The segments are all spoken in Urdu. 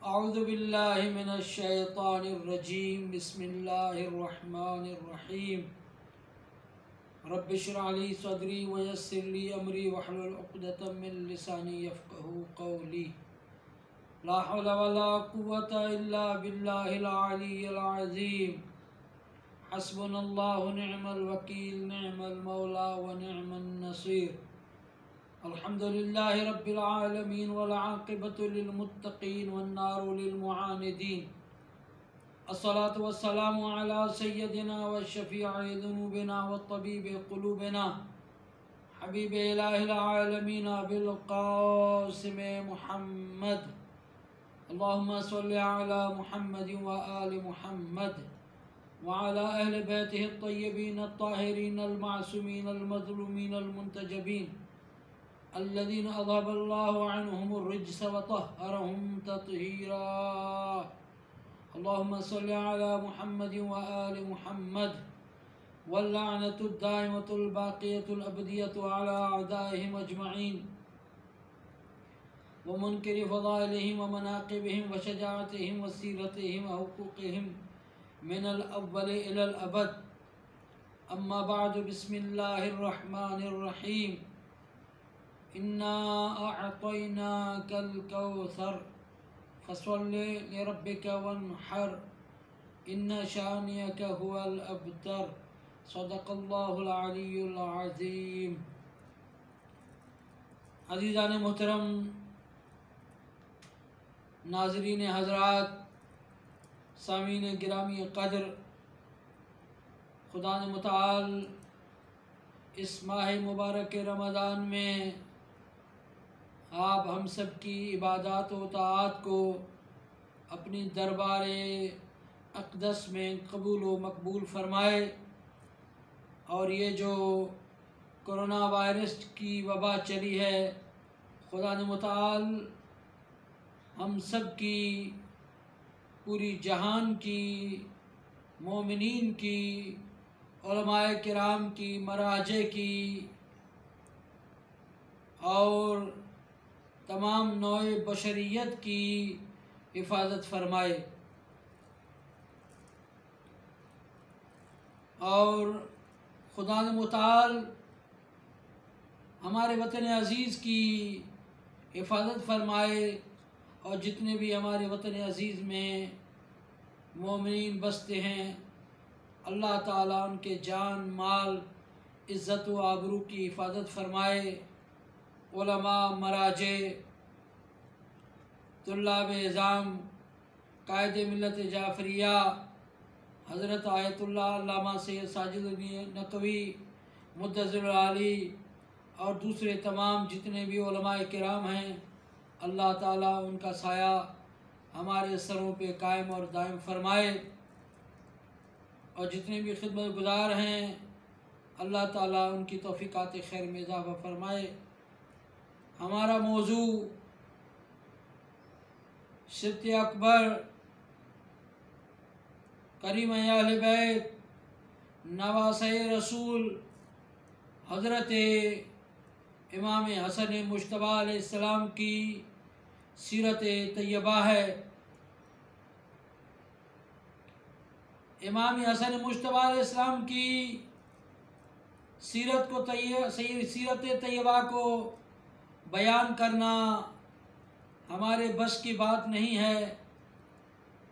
اعوذ باللہ من الشیطان الرجیم بسم اللہ الرحمن الرحیم رب اشرح لی صدری ویسر لی امری واحلل عقدۃ من لسانی یفقہوا قولی لا حول ولا قوة الا باللہ العلی العظیم حسبنا اللہ نعم الوکیل نعم المولا ونعم النصیر الحمد للہ رب العالمین والعاقبۃ للمتقین والنار للمعاندین الصلاة والسلام علی سیدنا والشفیع ذنوبنا والطبیب قلوبنا حبیب الہ العالمین بالقاسم محمد اللہم صل علی محمد وآل محمد وعلى اہل بیتہ الطیبین الطاہرین المعصومین المظلومین المنتجبین الذين أذهب الله عنهم الرجس وطهرهم تطهيرا اللهم صل على محمد وآل محمد واللعنة الدائمة الباقية الأبدية على أعدائهم أجمعين ومنكر فضائلهم ومناقبهم وشجاعتهم وسيرتهم وحقوقهم من الأول إلى الأبد أما بعد بسم الله الرحمن الرحيم إنا أعطيناك الكوثر فصل لربك وانحر إن شانئك هو الأبتر صدق الله العلي العظيم. عزیزان محترم، ناظرین حضرات، سامعین گرامی قدر، خدا متعال اس ماہ مبارک رمضان میں آپ ہم سب کی عبادات و طاعات کو اپنی دربار اقدس میں قبول و مقبول فرمائے، اور یہ جو کرونا وائرس کی وبا چلی ہے، خدا متعال ہم سب کی، پوری جہان کی، مومنین کی، علماء کرام کی، مراجع کی اور تمام نوع بشریت کی حفاظت فرمائے، اور خدا متعال ہمارے وطن عزیز کی حفاظت فرمائے، اور جتنے بھی ہمارے وطن عزیز میں مومنین بستے ہیں، اللہ تعالیٰ ان کے جان، مال، عزت و آبرو کی حفاظت فرمائے. علماء، مراجع، طلاب اعظام، قائد ملت جعفریہ حضرت آیت اللہ علامہ سید ساجد الدین نقوی مدثر العالی اور دوسرے تمام جتنے بھی علماء کرام ہیں، اللہ تعالیٰ ان کا سایہ ہمارے سروں پہ قائم اور دائم فرمائے، اور جتنے بھی خدمت گزار ہیں اللہ تعالیٰ ان کی توفیقات خیر میں اضافہ فرمائے. ہمارا موضوع سبط اکبر، کریم اہل بیت، نواسۂ رسول حضرت امام حسن مجتبیٰ علیہ السلام کی سیرت طیبہ ہے. امام حسن مجتبیٰ علیہ السلام کی سیرت طیبہ کو بیان کرنا ہمارے بس کی بات نہیں ہے،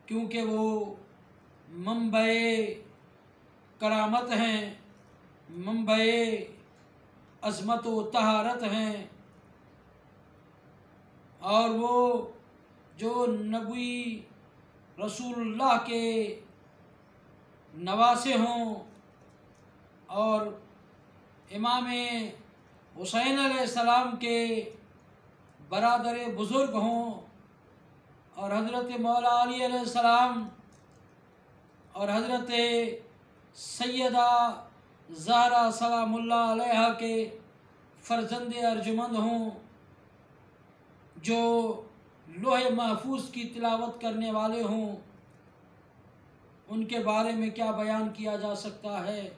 کیونکہ وہ منبع کرامت ہیں، منبع عظمت و طہارت ہیں، اور وہ جو نبی رسول اللہ کے نواسے ہوں، اور امام حسین علیہ السلام کے برادر بزرگ ہوں، اور حضرت مولا علی علیہ السلام اور حضرت سیدہ زہرا سلام اللہ علیہا کے فرزند ارجمند ہوں، جو لوح محفوظ کی تلاوت کرنے والے ہوں. ان کے بارے میں کیا بیان کیا جا سکتا ہے،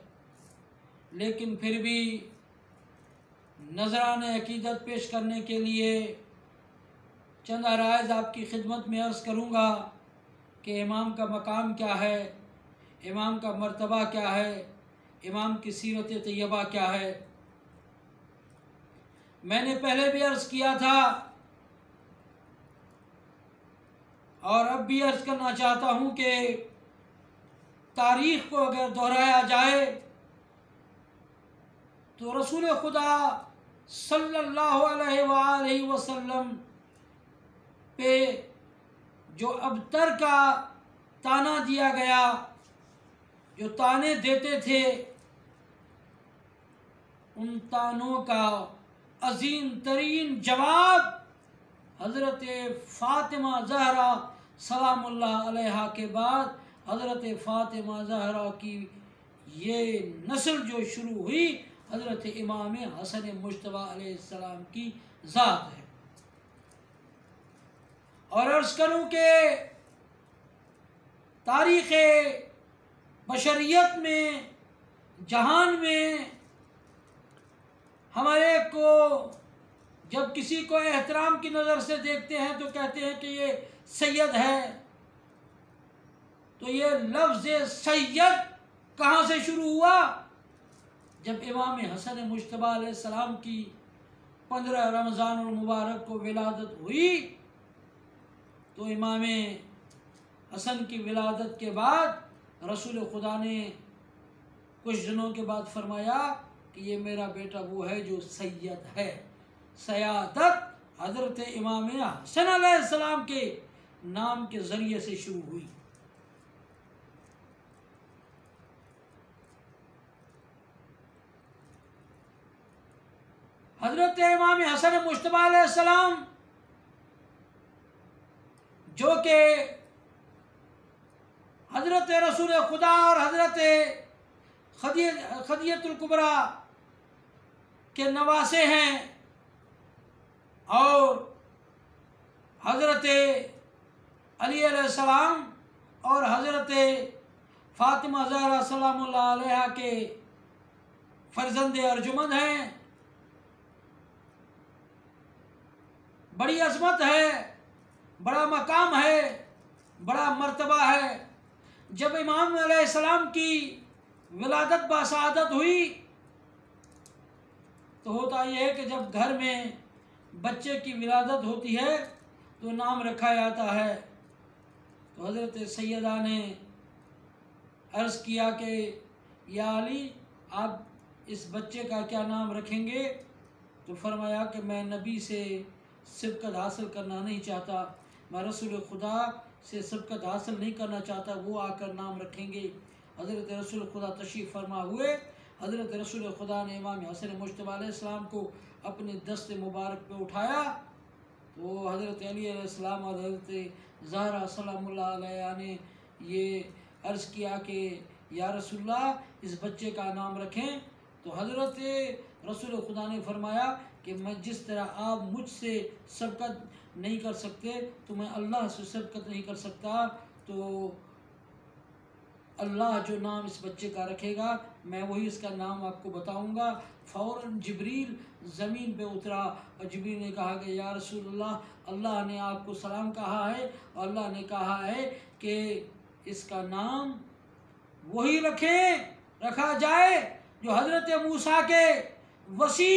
لیکن پھر بھی نذرانہ عقیدت پیش کرنے کے لیے چند عرائض آپ کی خدمت میں عرض کروں گا کہ امام کا مقام کیا ہے، امام کا مرتبہ کیا ہے، امام کی سیرت طیبہ کیا ہے۔ میں نے پہلے بھی عرض کیا تھا اور اب بھی عرض کرنا چاہتا ہوں کہ تاریخ کو اگر دہرایا جائے تو رسول خدا صلی اللہ علیہ وآلہ وسلم پہ جو ابتر کا تانا دیا گیا، جو تانے دیتے تھے، ان تانوں کا عظیم ترین جواب حضرت فاطمہ زہرا سلام اللہ علیہا کے بعد حضرت فاطمہ زہرا کی یہ نسل جو شروع ہوئی حضرت امام حسن مجتبیٰ علیہ السلام کی ذات ہے۔ اور عرض کروں کہ تاریخ بشریت میں، جہان میں، ہمارے کو جب کسی کو احترام کی نظر سے دیکھتے ہیں تو کہتے ہیں کہ یہ سید ہے، تو یہ لفظ سید کہاں سے شروع ہوا؟ جب امام حسن مجتبیٰ علیہ السلام کی 15 رمضان المبارک کو ولادت ہوئی تو امام حسن کی ولادت کے بعد رسول خدا نے کچھ دنوں کے بعد فرمایا کہ یہ میرا بیٹا وہ ہے جو سید ہے۔ سیادت حضرت امام حسن علیہ السلام کے نام کے ذریعے سے شروع ہوئی۔ حضرت امام حسن مجتبیٰ علیہ السلام جو کہ حضرت رسول خدا اور حضرت خدیجہ الکبریٰ کے نواسے ہیں، اور حضرت علی علیہ السلام اور حضرت فاطمہ زہرا سلام اللہ علیہا کے فرزند ارجمند ہیں۔ بڑی عظمت ہے، بڑا مقام ہے، بڑا مرتبہ ہے۔ جب امام علیہ السلام کی ولادت باسعادت ہوئی تو ہوتا یہ ہے کہ جب گھر میں بچے کی ولادت ہوتی ہے تو نام رکھا جاتا ہے۔ تو حضرت سیدہ نے عرض کیا کہ یا علی، آپ اس بچے کا کیا نام رکھیں گے؟ تو فرمایا کہ میں نبی سے سبقت حاصل کرنا نہیں چاہتا، میں رسول خدا سے سبقت حاصل نہیں کرنا چاہتا، وہ آ کر نام رکھیں گے۔ حضرت رسول خدا تشریف فرما ہوئے، حضرت رسول خدا نے امام حسن مجتبیٰ علیہ السلام کو اپنے دست مبارک پہ اٹھایا تو حضرت علی علیہ السلام اور حضرت زہرا سلام اللہ علیہ نے یہ عرض کیا کہ یا رسول اللہ اس بچے کا نام رکھیں۔ تو حضرت رسول خدا نے فرمایا کہ میں جس طرح آپ مجھ سے سبقت نہیں کر سکتے تو میں اللہ سے سبقت نہیں کر سکتا، تو اللہ جو نام اس بچے کا رکھے گا میں وہی اس کا نام آپ کو بتاؤں گا۔ فوراً جبریل زمین پہ اترا اور جبریل نے کہا کہ یا رسول اللہ، اللہ نے آپ کو سلام کہا ہے اور اللہ نے کہا ہے کہ اس کا نام وہی رکھا جائے جو حضرت موسیٰ کے وصی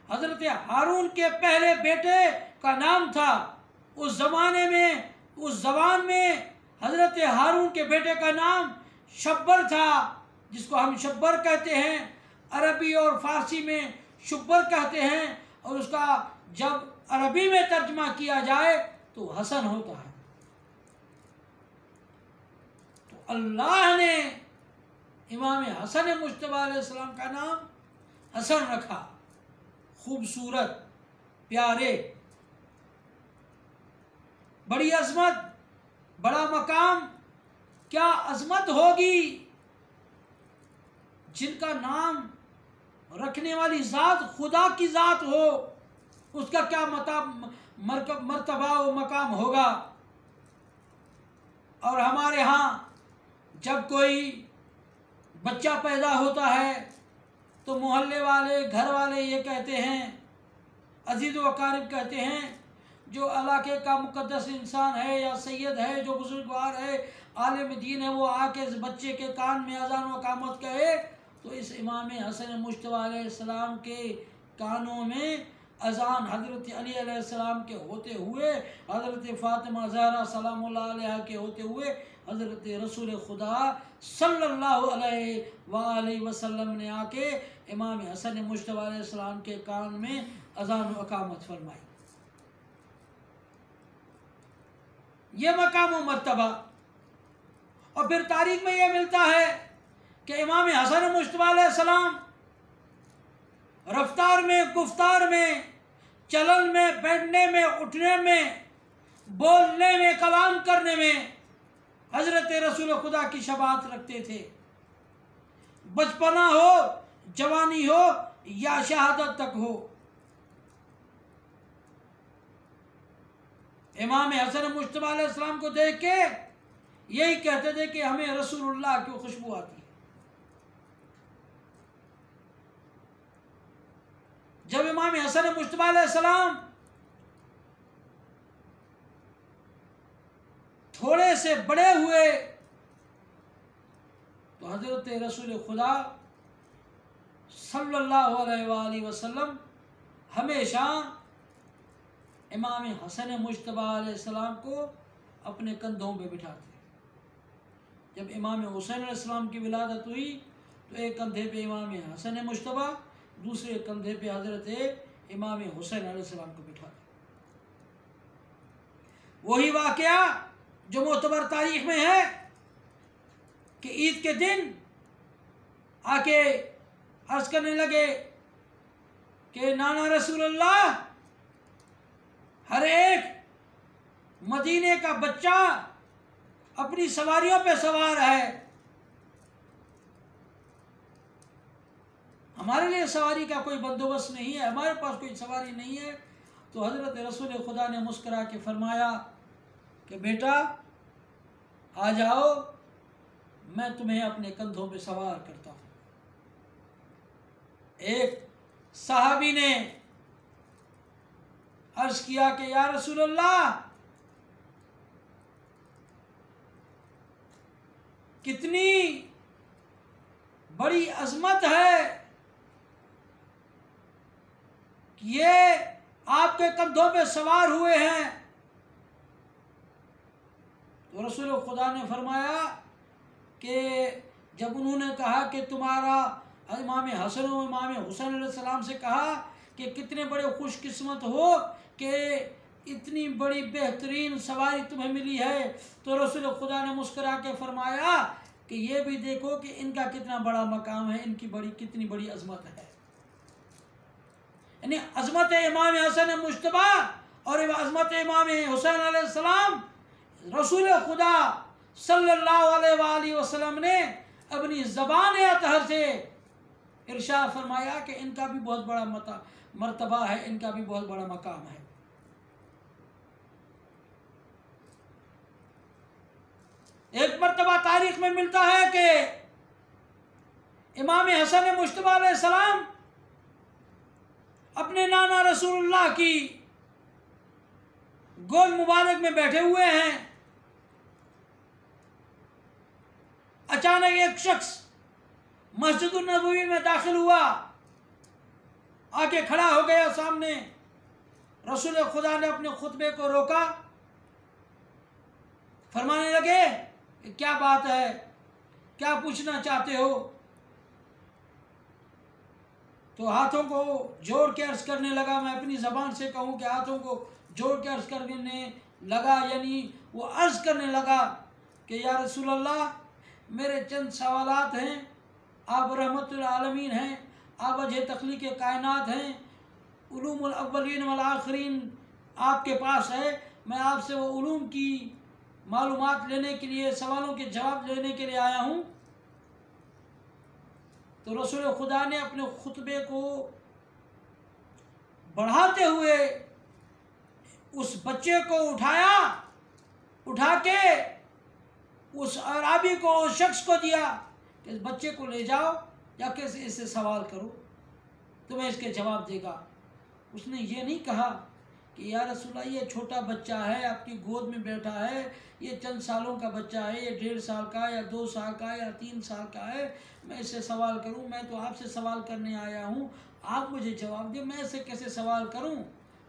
حضرت ہارون کے پہلے بیٹے کا نام تھا۔ اس زبان میں حضرت ہارون کے بیٹے کا نام شبر تھا، جس کو ہم شبر کہتے ہیں، عربی اور فارسی میں شبر کہتے ہیں، اور اس کا جب عربی میں ترجمہ کیا جائے تو حسن ہوتا ہے۔ تو اللہ نے امام حسن مجتبیٰ علیہ السلام کا نام حسن رکھا، خوبصورت، پیارے، بڑی عظمت، بڑا مقام۔ کیا عظمت ہوگی جن کا نام رکھنے والی ذات خدا کی ذات ہو، اس کا کیا مرتبہ و مقام ہوگا۔ اور ہمارے ہاں جب کوئی بچہ پیدا ہوتا ہے تو محلے والے، گھر والے یہ کہتے ہیں، عزیز و اقارب کہتے ہیں جو علاقے کا مقدس انسان ہے یا سید ہے، جو بزرگوار ہے، عالم دین ہے، وہ آ کے اس بچے کے کان میں اذان و اقامت کہے تو اس امام حسن مجتبیٰ علیہ السلام کے کانوں میں اذان حضرت علی علیہ السلام کے ہوتے ہوئے، حضرت فاطمہ زہرا سلام اللہ علیہ کے ہوتے ہوئے، حضرت رسول خدا صلی اللہ علیہ وآلہ وسلم نے آ کے امام حسن مجتبیٰ علیہ السلام کے کان میں اذان و اقامت فرمائی۔ یہ مقام و مرتبہ۔ اور پھر تاریخ میں یہ ملتا ہے کہ امام حسن مجتبیٰ علیہ السلام رفتار میں، گفتار میں، چلن میں، بیٹھنے میں، اٹھنے میں، بولنے میں، کلام کرنے میں حضرت رسول خدا کی شباہت رکھتے تھے، بچپنا ہو، جوانی ہو یا شہادت تک ہو۔ امام حسن مجتبیٰ علیہ السلام کو دیکھ کے یہی کہتے تھے کہ ہمیں رسول اللہ کی خوشبو آتی ہے۔ جب امام حسن مجتبیٰ علیہ السلام تھوڑے سے بڑے ہوئے تو حضرت رسول خدا صلی اللہ علیہ وآلہ وسلم ہمیشہ امام حسن مجتبیٰ علیہ السلام کو اپنے کندھوں پہ بٹھاتے۔ جب امام حسین علیہ السلام کی ولادت ہوئی تو ایک کندھے پہ امام حسن مجتبیٰ، دوسرے کندھے پہ حضرت امام حسین علیہ السلام کو بٹھا دیا۔ وہی واقعہ جو معتبر تاریخ میں ہے کہ عید کے دن آ کے عرض کرنے لگے کہ نانا رسول اللہ، ہر ایک مدینے کا بچہ اپنی سواریوں پہ سوار ہے، ہمارے لیے سواری کا کوئی بندوبست نہیں ہے، ہمارے پاس کوئی سواری نہیں ہے۔ تو حضرت رسول خدا نے مسکرا کے فرمایا کہ بیٹا آ جاؤ، میں تمہیں اپنے کندھوں پہ سوار کرتا ہوں۔ ایک صحابی نے عرض کیا کہ یا رسول اللہ، کتنی بڑی عظمت ہے کہ یہ آپ کے کندھوں پہ سوار ہوئے ہیں۔ تو رسول خدا نے فرمایا کہ جب انہوں نے کہا کہ تمہارا امام حسن و امام حسین علیہ السلام سے کہا کہ کتنے بڑے خوش قسمت ہو کہ اتنی بڑی بہترین سواری تمہیں ملی ہے، تو رسول خدا نے مسکرا کے فرمایا کہ یہ بھی دیکھو کہ ان کا کتنا بڑا مقام ہے، ان کی کتنی بڑی عظمت ہے۔ یعنی عظمت امام حسن مجتبیٰ اور عظمت امام حسین علیہ السلام رسول خدا صلی اللہ علیہ وآلہ وسلم نے اپنی زبان اطہر سے ارشاد فرمایا کہ ان کا بھی بہت بڑا مرتبہ ہے، ان کا بھی بہت بڑا مقام ہے۔ ایک مرتبہ تاریخ میں ملتا ہے کہ امام حسن مجتبیٰ علیہ السلام اپنے نانا رسول اللہ کی گود مبارک میں بیٹھے ہوئے ہیں، اچانک ایک شخص مسجد النبوی میں داخل ہوا، آ کے کھڑا ہو گیا سامنے۔ رسول خدا نے اپنے خطبے کو روکا، فرمانے لگے کہ کیا بات ہے، کیا پوچھنا چاہتے ہو؟ تو ہاتھوں کو جوڑ کے عرض کرنے لگا، میں اپنی زبان سے کہوں کہ ہاتھوں کو جوڑ کے عرض کرنے لگا، یعنی وہ عرض کرنے لگا کہ یا رسول اللہ، میرے چند سوالات ہیں، آپ رحمت العالمین ہیں، آپ وجہ تخلیق کائنات ہیں، علوم الاولین والآخرین آپ کے پاس ہے، میں آپ سے وہ علوم کی معلومات لینے کے لیے، سوالوں کے جواب لینے کے لیے آیا ہوں۔ تو رسول خدا نے اپنے خطبے کو بڑھاتے ہوئے اس بچے کو اٹھا کے اس اعرابی کو، اس شخص کو دیا کہ اس بچے کو لے جاؤ، یا کیسے اس سے سوال کرو، تمہیں اس کے جواب دے گا۔ اس نے یہ نہیں کہا کہ یا رسول اللہ یہ چھوٹا بچہ ہے، آپ کی گود میں بیٹھا ہے، یہ چند سالوں کا بچہ ہے، یہ 1.5 سال کا یا 2 سال کا یا 3 سال کا ہے، میں اس سے سوال کروں؟ میں تو آپ سے سوال کرنے آیا ہوں، آپ مجھے جواب دیں، میں اسے کیسے سوال کروں؟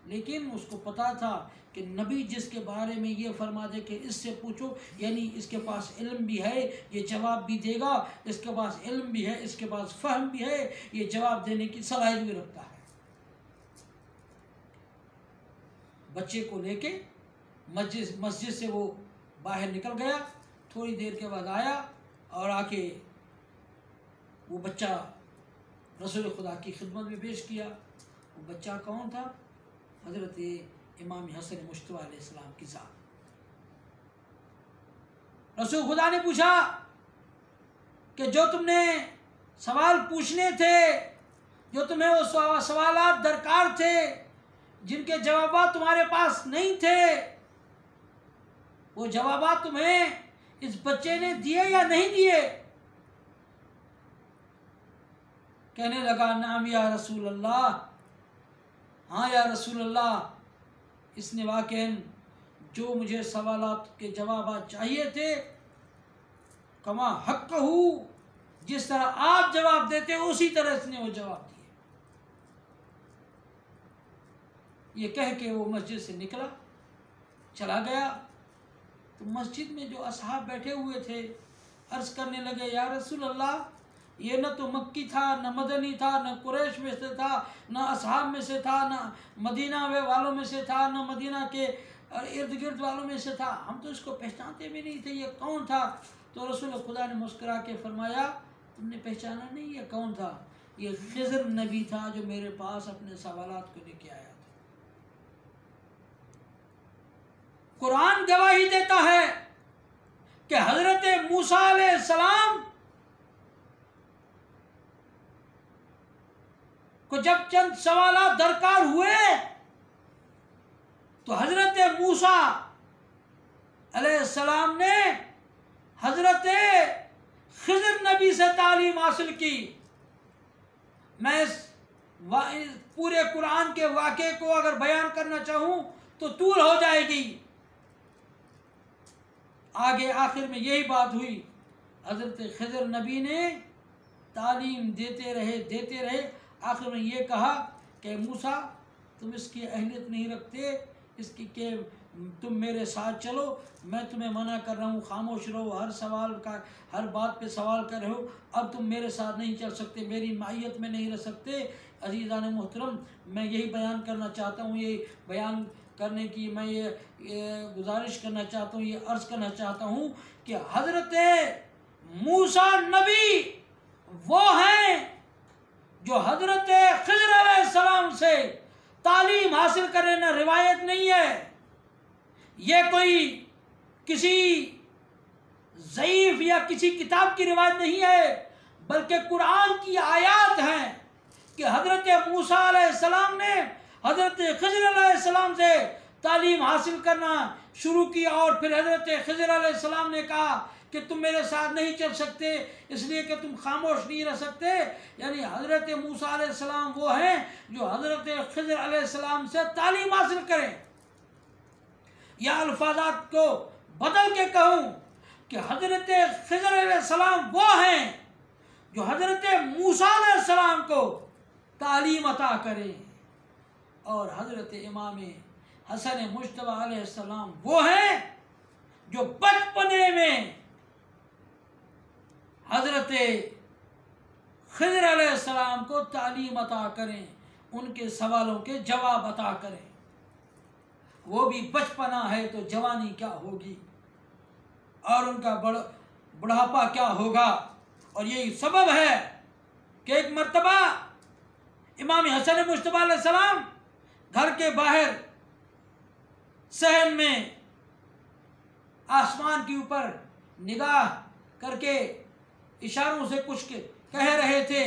لیکن اس کو پتا تھا کہ نبی جس کے بارے میں یہ فرما دے کہ اس سے پوچھو، یعنی اس کے پاس علم بھی ہے، یہ جواب بھی دے گا، اس کے پاس علم بھی ہے، اس کے پاس فہم بھی ہے، یہ جواب دینے کی صلاحیت بھی رکھتا ہے۔ بچے کو لے کے مسجد سے وہ باہر نکل گیا، تھوڑی دیر کے بعد آیا اور آ کے وہ بچہ رسول خدا کی خدمت میں پیش کیا۔ وہ بچہ کون تھا؟ حضرت امام حسن مجتبیٰ علیہ السلام کی ذات۔ رسول خدا نے پوچھا کہ جو تم نے سوال پوچھنے تھے، جو تمہیں وہ سوالات درکار تھے، جن کے جوابات تمہارے پاس نہیں تھے، وہ جوابات تمہیں اس بچے نے دیے یا نہیں دیے؟ کہنے لگا نعم یا رسول اللہ، ہاں یا رسول اللہ، اس نے واقعاً جو مجھے سوالات کے جوابات چاہیے تھے، کما حق ہو، جس طرح آپ جواب دیتے اسی طرح اس نے وہ جواب دیے۔ یہ کہہ کے وہ مسجد سے نکلا، چلا گیا تو مسجد میں جو اصحاب بیٹھے ہوئے تھے عرض کرنے لگے یا رسول اللہ، یہ نہ تو مکی تھا، نہ مدنی تھا، نہ قریش میں سے تھا، نہ اصحاب میں سے تھا، نہ مدینہ والوں میں سے تھا، نہ مدینہ کے ارد گرد والوں میں سے تھا، ہم تو اس کو پہچانتے بھی نہیں تھے، یہ کون تھا؟ تو رسول خدا نے مسکرا کے فرمایا تم نے پہچانا نہیں؟ یہ کون تھا؟ یہ خضر نبی تھا جو میرے پاس اپنے سوالات کو لے کے آیا تھا۔ قرآن گواہی دیتا ہے کہ حضرت موسیٰ علیہ السلام کو جب چند سوالات درکار ہوئے تو حضرت موسیٰ علیہ السلام نے حضرت خضر نبی سے تعلیم حاصل کی۔ میں اس پورے قرآن کے واقعے کو اگر بیان کرنا چاہوں تو طول ہو جائے گی۔ آگے آخر میں یہی بات ہوئی، حضرت خضر نبی نے تعلیم دیتے رہے، آخر میں یہ کہا کہ موسیٰ تم اس کی اہلیت نہیں رکھتے، اس کی کہ تم میرے ساتھ چلو، میں تمہیں منع کر رہا ہوں، خاموش رہو، ہر بات پہ سوال کر رہے ہو، اب تم میرے ساتھ نہیں چل سکتے، میری معیت میں نہیں رہ سکتے۔ عزیزان محترم، میں یہی بیان کرنا چاہتا ہوں، یہ بیان کرنے کی میں یہ گزارش کرنا چاہتا ہوں، یہ عرض کرنا چاہتا ہوں کہ حضرت موسیٰ نبی وہ ہیں جو حضرت خضر علیہ السلام سے تعلیم حاصل کرنے، نہ روایت نہیں ہے، یہ کوئی کسی ضعیف یا کسی کتاب کی روایت نہیں ہے، بلکہ قرآن کی آیات ہیں کہ حضرت موسیٰ علیہ السلام نے حضرت خضر علیہ السلام سے تعلیم حاصل کرنا شروع کی، اور پھر حضرت خضر علیہ السلام نے کہا کہ تم میرے ساتھ نہیں چل سکتے اس لیے کہ تم خاموش نہیں رہ سکتے، یعنی حضرت موسیٰ علیہ السلام وہ ہیں جو حضرت خضر علیہ السلام سے تعلیم حاصل کریں۔ یا الفاظات کو بدل کے کہوں کہ حضرت خضر علیہ السلام وہ ہیں جو حضرت موسیٰ علیہ السلام کو تعلیم عطا کریں، اور حضرت امام حسن مجتبیٰ علیہ السلام وہ ہیں جو بچپنے میں حضرت خضر علیہ السلام کو تعلیم عطا کریں، ان کے سوالوں کے جواب عطا کریں۔ وہ بھی بچپنا ہے تو جوانی کیا ہوگی اور ان کا بڑھاپا کیا ہوگا۔ اور یہی سبب ہے کہ ایک مرتبہ امام حسن مجتبیٰ علیہ السلام گھر کے باہر صحن میں آسمان کے اوپر نگاہ کر کے اشاروں سے کچھ کہہ رہے تھے،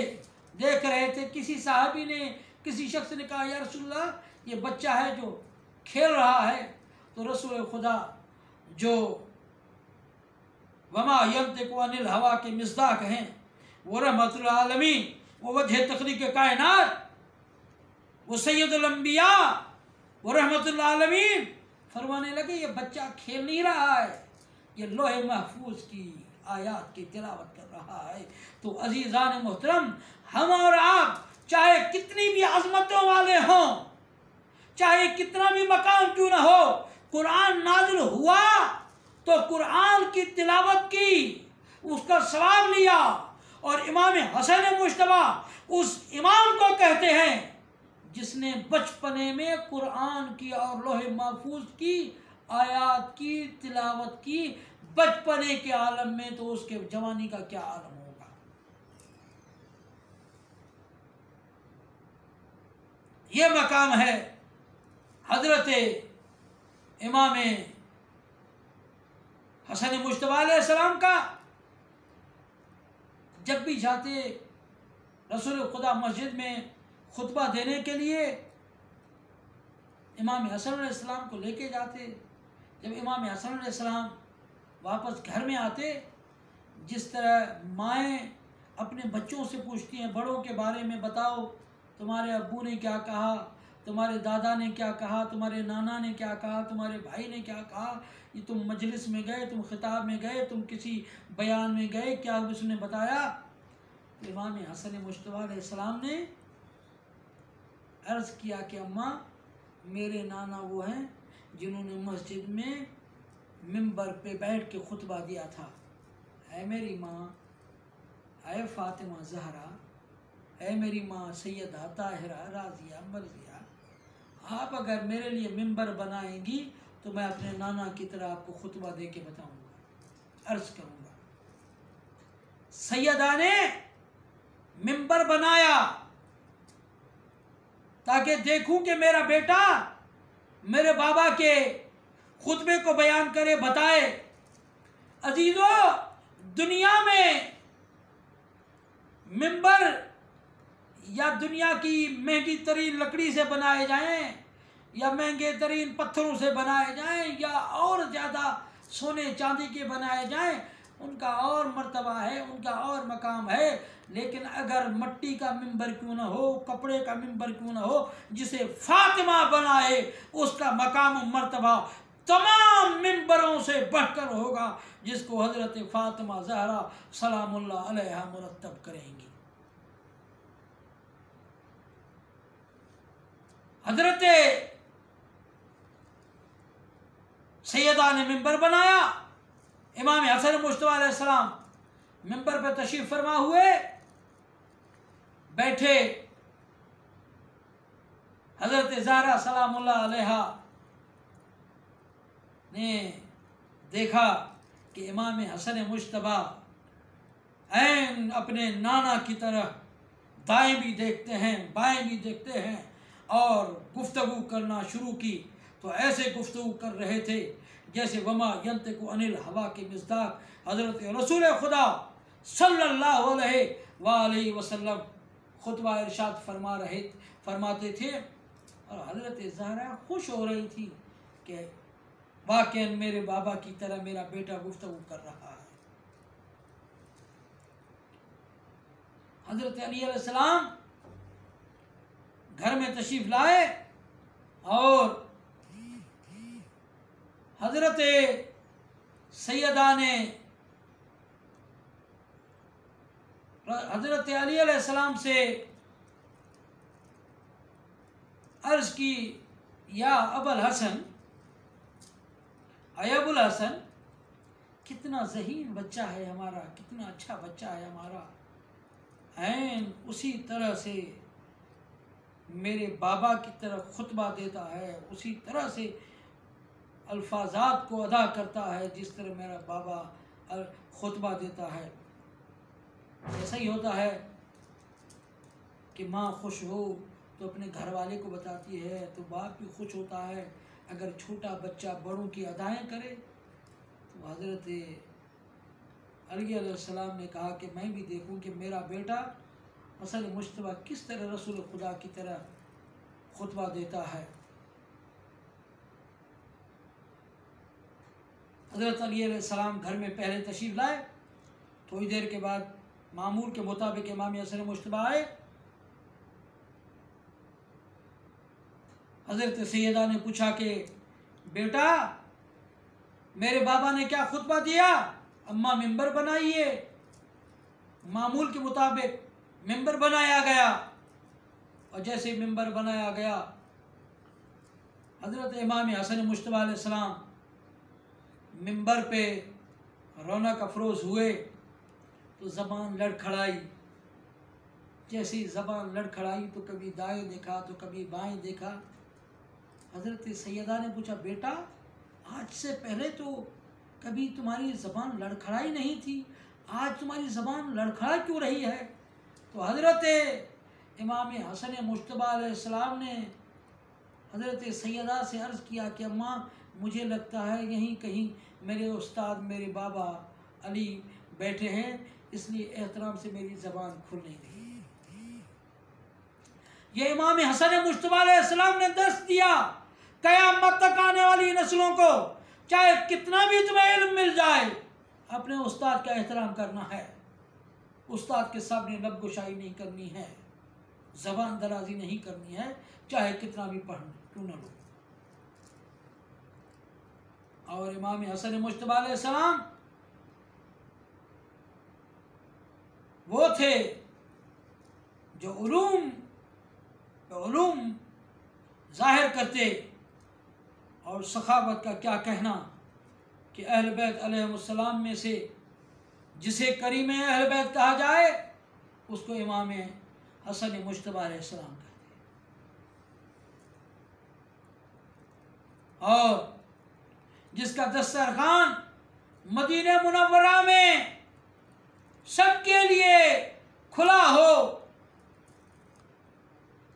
دیکھ رہے تھے۔ کسی صحابی نے، کسی شخص نے کہا یا رسول اللہ، یہ بچہ ہے جو کھیل رہا ہے۔ تو رسول خدا جو وما ینطق عن الہویٰ کے مصداق ہیں، وہ رحمت العالمین، وہ وجہ تخلیق کائنات، وہ سید الانبیاء، وہ رحمت اللہ عالمین فرمانے لگے یہ بچہ کھیل نہیں رہا ہے، یہ لوح محفوظ کی آیات کی تلاوت کر رہا ہے۔ تو عزیزان محترم، ہم اور آپ چاہے کتنی بھی عظمتوں والے ہوں، چاہے کتنا بھی مقام کیوں نہ ہو، قرآن نازل ہوا تو قرآن کی تلاوت کی، اس کا ثواب لیا۔ اور امام حسن مجتبی اس امام کو کہتے ہیں جس نے بچپنے میں قرآن کی اور لوح محفوظ کی آیات کی تلاوت کی، بچپنے کے عالم میں، تو اس کے جوانی کا کیا عالم ہوگا۔ یہ مقام ہے حضرت امام حسن مجتبی علیہ السلام کا۔ جب بھی جاتے رسول خدا مسجد میں خطبہ دینے کے لیے، امام حسن علیہ السلام کو لے کے جاتے۔ جب امام حسن علیہ السلام واپس گھر میں آتے، جس طرح مائیں اپنے بچوں سے پوچھتی ہیں بڑوں کے بارے میں، بتاؤ تمہارے ابو نے کیا کہا، تمہارے دادا نے کیا کہا، تمہارے نانا نے کیا کہا، تمہارے بھائی نے کیا کہا، یہ تم مجلس میں گئے، تم خطاب میں گئے، تم کسی بیان میں گئے، کیا اس نے بتایا؟ تو امام حسن مجتبی علیہ السلام نے عرض کیا کہ اماں، میرے نانا وہ ہیں جنہوں نے مسجد میں منبر پہ بیٹھ کے خطبہ دیا تھا۔ اے میری ماں، اے فاطمہ زہرا، اے میری ماں سیدہ طاہرہ راضیہ مرضیہ، آپ اگر میرے لیے منبر بنائیں گی تو میں اپنے نانا کی طرح آپ کو خطبہ دے کے بتاؤں گا، عرض کروں گا۔ سیدہ نے منبر بنایا تاکہ دیکھوں کہ میرا بیٹا میرے بابا کے خطبے کو بیان کرے، بتائے۔ عزیزو، دنیا میں منبر یا دنیا کی مہنگی ترین لکڑی سے بنائے جائیں یا مہنگے ترین پتھروں سے بنائے جائیں یا اور زیادہ سونے چاندی کے بنائے جائیں، ان کا اور مرتبہ ہے، ان کا اور مقام ہے، لیکن اگر مٹی کا منبر کیوں نہ ہو، کپڑے کا منبر کیوں نہ ہو، جسے فاطمہ بنائے، اس کا مقام و مرتبہ تمام منبروں سے بڑھ کر ہوگا، جس کو حضرت فاطمہ زہرا سلام اللہ علیہا مرتب کریں گی۔ حضرت سیدہ نے منبر بنایا، امام حسن مجتبی علیہ السلام منبر پہ تشریف فرما ہوئے، بیٹھے۔ حضرت زہرا سلام اللہ علیہا نے دیکھا کہ امام حسن مجتبی عین اپنے نانا کی طرح دائیں بھی دیکھتے ہیں بائیں بھی دیکھتے ہیں، اور گفتگو کرنا شروع کی تو ایسے گفتگو کر رہے تھے جیسے وما ینطق عن الہوا کے مصداق حضرت رسول خدا صلی اللہ علیہ وآلہ وسلم خطبہ ارشاد فرماتے تھے، اور حضرت زہرا خوش ہو رہی تھی کہ واقعاً میرے بابا کی طرح میرا بیٹا گفتگو کر رہا ہے۔ حضرت علی علیہ السلام گھر میں تشریف لائے اور حضرت سیدہ نے حضرت علی علیہ السلام سے عرض کی، یا ابو الحسن، اے ابو الحسن، کتنا ذہین بچہ ہے ہمارا، کتنا اچھا بچہ ہے ہمارا، عین اسی طرح سے میرے بابا کی طرف خطبہ دیتا ہے، اسی طرح سے الفاظات کو ادا کرتا ہے جس طرح میرا بابا خطبہ دیتا ہے۔ ایسا ہی ہوتا ہے کہ ماں خوش ہو تو اپنے گھر والے کو بتاتی ہے تو باپ بھی خوش ہوتا ہے۔ اگر چھوٹا بچہ بڑوں کی ادائیں کرے تو حضرت علی علیہ السلام نے کہا کہ میں بھی دیکھوں کہ میرا بیٹا حسن مجتبی کس طرح رسول خدا کی طرح خطبہ دیتا ہے۔ حضرت علی علیہ السلام گھر میں پہلے تشریف لائے، تھوڑی دیر کے بعد معمول کے مطابق امام حسن مجتبی آئے، حضرت سیدہ نے پوچھا کہ بیٹا میرے بابا نے کیا خطبہ دیا؟ اماں ممبر بنائیے۔ معمول کے مطابق ممبر بنایا گیا، اور جیسے ممبر بنایا گیا حضرت امام حسن مجتبیٰ علیہ السلام ممبر پہ رونق افروز ہوئے تو زبان لڑکھڑائی۔ جیسے زبان لڑکھڑائی تو کبھی دائیں دیکھا تو کبھی بائیں دیکھا۔ حضرت سیدہ نے پوچھا بیٹا آج سے پہلے تو کبھی تمہاری زبان لڑکھڑائی نہیں تھی، آج تمہاری زبان لڑکھڑا کیوں رہی ہے؟ تو حضرت امام حسن مجتبیٰ علیہ السلام نے حضرت سیدہ سے عرض کیا کہ اماں مجھے لگتا ہے یہیں کہیں میرے استاد میرے بابا علی بیٹھے ہیں، اس لیے احترام سے میری زبان کھل نہیں رہی۔ یہ امام حسن مجتبیٰ علیہ السلام نے درس دیا قیامت تک آنے والی نسلوں کو، چاہے کتنا بھی تمہیں علم مل جائے اپنے استاد کا احترام کرنا ہے، استاد کے سامنے لب گشائی نہیں کرنی ہے، زبان درازی نہیں کرنی ہے، چاہے کتنا بھی پڑھ کیوں نہ لو۔ اور امام حسن مجتبیٰ علیہ السلام وہ تھے جو علوم ظاہر کرتے، اور سخاوت کا کیا کہنا کہ اہل بیت علیہ السلام میں سے جسے کریم اہل بیت کہا جائے اس کو امام حسن مجتبیٰ علیہ السلام کہتے ہیں، اور جس کا دسترخوان مدینہ منورہ میں سب کے لیے کھلا ہو،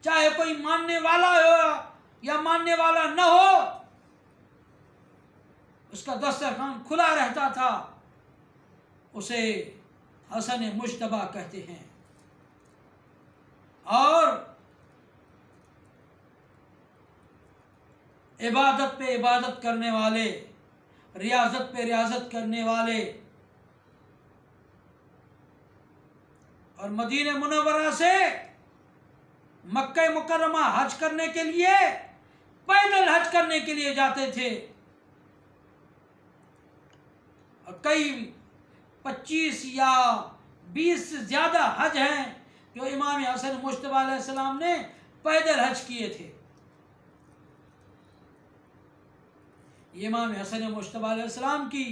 چاہے کوئی ماننے والا ہو یا ماننے والا نہ ہو، اس کا دسترخوان کھلا رہتا تھا، اسے حسن مجتبیٰ کہتے ہیں۔ اور عبادت پہ عبادت کرنے والے، ریاضت پہ ریاضت کرنے والے، اور مدینہ منورہ سے مکہ مکرمہ حج کرنے کے لیے پیدل حج کرنے کے لیے جاتے تھے، اور کئی 25 یا 20 سے زیادہ حج ہیں جو امام حسن مجتبیٰ علیہ السلام نے پیدل حج کیے تھے۔ یہ امام حسن مجتبیٰ علیہ السلام کی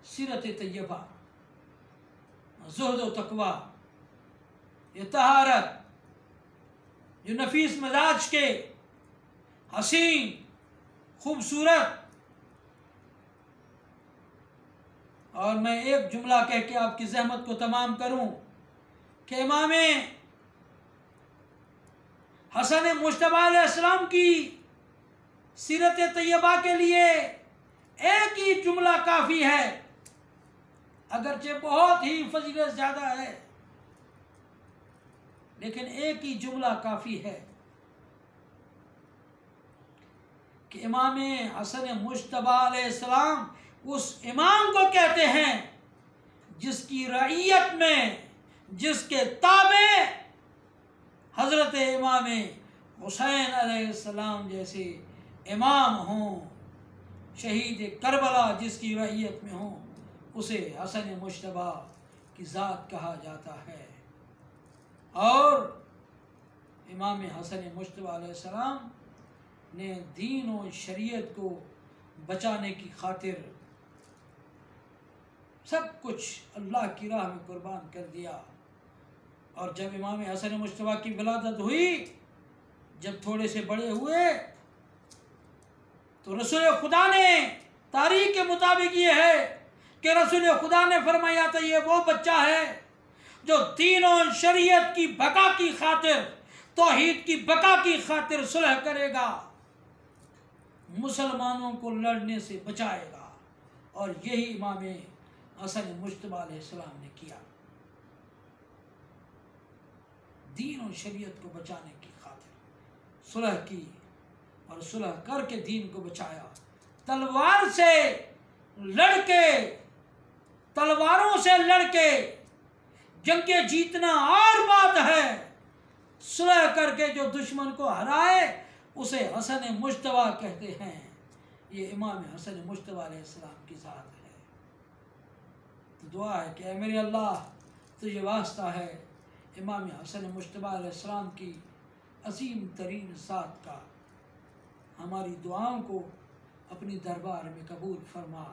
سیرت طیبہ، زہد و تقوی، یہ طہارت، جو نفیس مزاج کے، حسین، خوبصورت۔ اور میں ایک جملہ کہہ کے آپ کی زحمت کو تمام کروں کہ امام حسن مجتبیٰ علیہ السلام کی سیرت طیبہ کے لیے ایک ہی جملہ کافی ہے، اگرچہ بہت ہی فضیلت زیادہ ہے، لیکن ایک ہی جملہ کافی ہے کہ امام حسن مجتبیٰ علیہ السلام اس امام کو کہتے ہیں جس کی رعیت میں، جس کے تابع حضرت امام حسین علیہ السلام جیسے امام ہوں، شہید کربلا جس کی رعیت میں ہوں، اسے حسن مجتبیٰ کی ذات کہا جاتا ہے۔ اور امام حسن مجتبیٰ علیہ السلام نے دین و شریعت کو بچانے کی خاطر سب کچھ اللہ کی راہ میں قربان کر دیا۔ اور جب امام حسن مجتبیٰ کی ولادت ہوئی، جب تھوڑے سے بڑے ہوئے تو رسول خدا نے، تاریخ کے مطابق یہ ہے کہ رسول خدا نے فرمایا تھا یہ وہ بچہ ہے جو دین و شریعت کی بقا کی خاطر، توحید کی بقا کی خاطر صلح کرے گا، مسلمانوں کو لڑنے سے بچائے گا۔ اور یہی امام حسن مجتبیٰ علیہ السلام نے کیا، دین و شریعت کو بچانے کی خاطر صلح کی، اور صلح کر کے دین کو بچایا۔ تلوار سے لڑ کے، تلواروں سے لڑ کے جنگیں جیتنا اور بات ہے، صلح کر کے جو دشمن کو ہرائے اسے حسن مجتبیٰ کہتے ہیں۔ یہ امام حسن مجتبیٰ علیہ السلام کی ذات ہے۔ تو دعا ہے کہ اے میرے اللہ تجھے واسطہ ہے امام حسن مجتبیٰ علیہ السلام کی عظیم ترین ذات کا، ہماری دعاؤں کو اپنی دربار میں قبول فرما،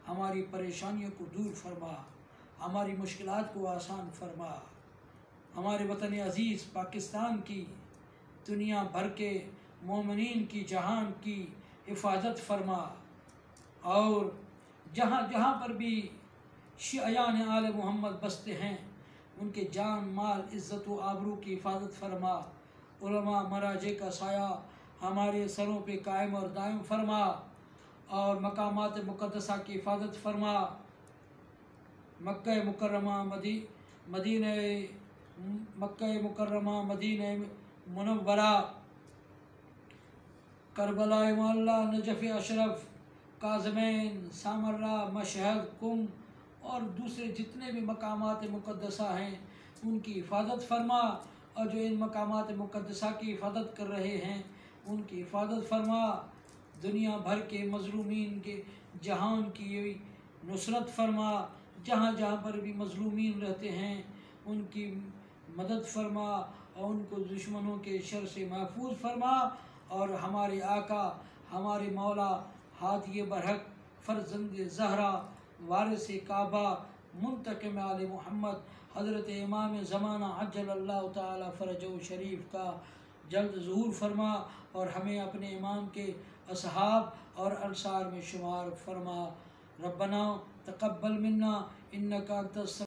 ہماری پریشانیوں کو دور فرما، ہماری مشکلات کو آسان فرما، ہمارے وطن عزیز پاکستان کی، دنیا بھر کے مومنین کی، جہان کی حفاظت فرما، اور جہاں جہاں پر بھی شیعیان آل محمد بستے ہیں ان کے جان مال عزت و آبرو کی حفاظت فرما، علماء مراجع کا سایہ ہمارے سروں پہ قائم اور دائم فرما، اور مقامات مقدسہ کی حفاظت فرما، مکہ مکرمہ مدینہ منورہ، کربلا معلیٰ، نجف اشرف، کاظمین، سامرہ، مشہد، قم اور دوسرے جتنے بھی مقامات مقدسہ ہیں ان کی حفاظت فرما، اور جو ان مقامات مقدسہ کی حفاظت کر رہے ہیں ان کی حفاظت فرما، دنیا بھر کے مظلومین کے جہان کی نصرت فرما، جہاں جہاں پر بھی مظلومین رہتے ہیں ان کی مدد فرما اور ان کو دشمنوں کے شر سے محفوظ فرما، اور ہمارے آقا ہمارے مولا ہادی برحق فرزند زہرا وارث کعبہ منتقم آل محمد حضرت امام زمانہ عجل اللہ تعالی فرجہ شریف کا جلد ظہور فرما، اور ہمیں اپنے امام کے اصحاب اور انصار میں شمار فرما۔ ربنا تقبل منا انک انت